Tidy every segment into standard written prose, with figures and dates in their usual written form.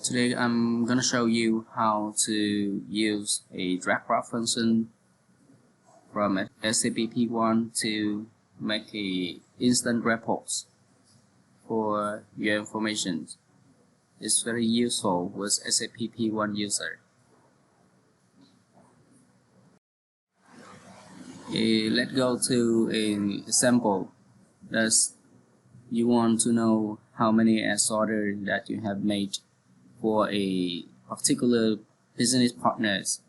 Today I'm gonna show you how to use a drag drop function from SAP B1 to make a instant reports for your information. It's very useful with SAP B1 user. Let's go to an example. Thus, you want to know how many S orders that you have made for a particular business partners.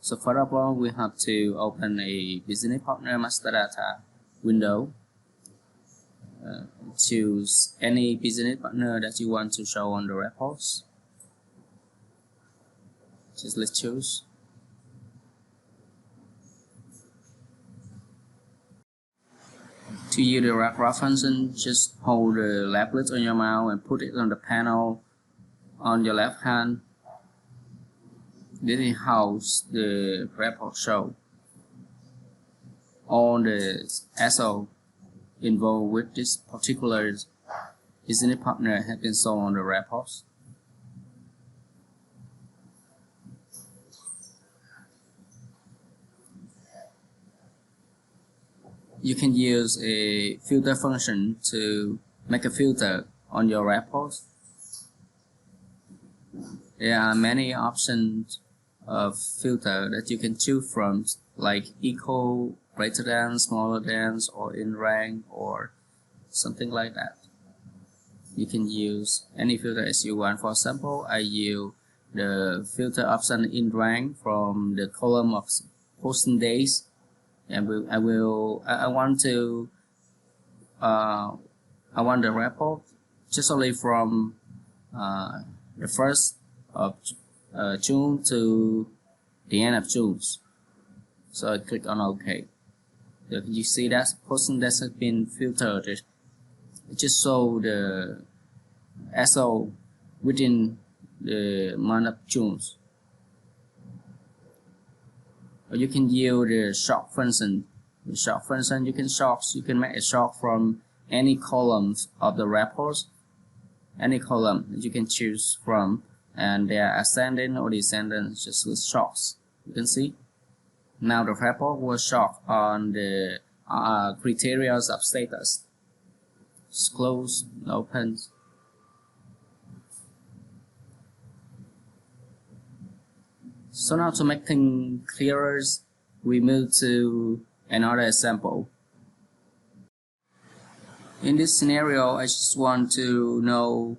So first of all, we have to open a business partner master data window. Choose any business partner that you want to show on the reports. Let's choose. To use the drag drop function, just hold the left click on your mouse and put it on the panel on your left hand. This is how the report show. All the SO involved with this particular business partner have been shown on the reports. You can use a filter function to make a filter on your reports. There are many options of filter that you can choose from, like equal, greater than, smaller than, or in rank, or something like that. You can use any filter as you want. For example, I use the filter option in rank from the column of posting days, and I want the report just only from the 1st of June to the end of June. So I click on OK. You see that posting that has been filtered. It just show the SO within the month of June. Or you can use the sort function. The sort function you can make a sort from any columns of the reports. Any column that you can choose from, and they are ascending or descending, just with sorts. You can see now the report was sort on the criteria of status. Just close, open. So now to make things clearer, we move to another example. In this scenario, I just want to know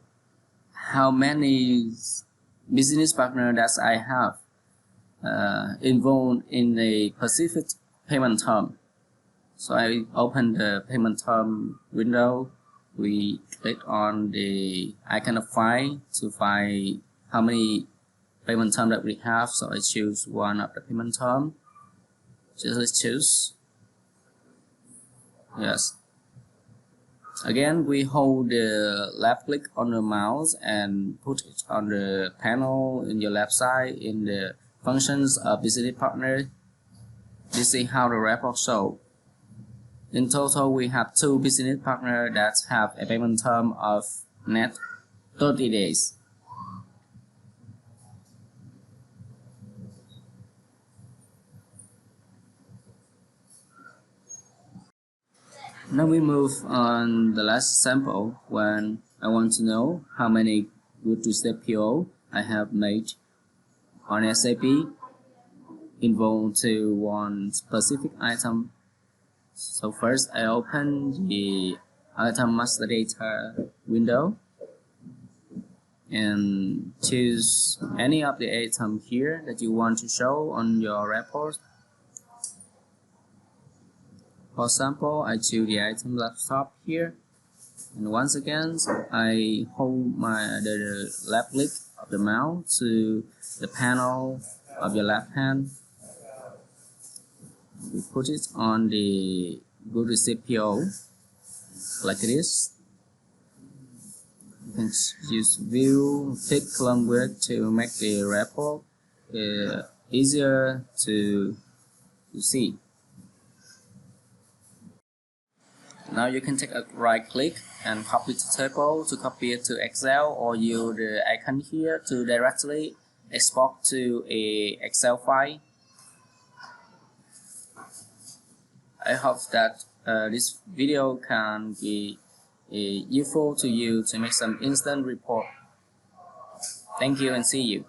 how many business partners that I have involved in a specific payment term. So I open the payment term window. We click on the icon of file to find how many payment term that we have. So I choose one of the payment term. Let's choose. Yes. Again, we hold the left click on the mouse and put it on the panel in your left side in the functions of business partner. This is how the report show. In total, we have 2 business partners that have a payment term of net 30 days. Now we move on the last sample when I want to know how many good to step PO I have made on SAP involved to one specific item. So first I open the item master data window and choose any of the item here that you want to show on your report. For example, I choose the item laptop here, and once again I hold the left click of the mouse to the panel of your left hand. We put it on the go to CPO like this. You can use view, pick column width to make the report easier to see. Now you can take a right click and copy the table to copy it to Excel, or use the icon here to directly export to a Excel file. I hope that this video can be useful to you to make some instant report. Thank you and see you.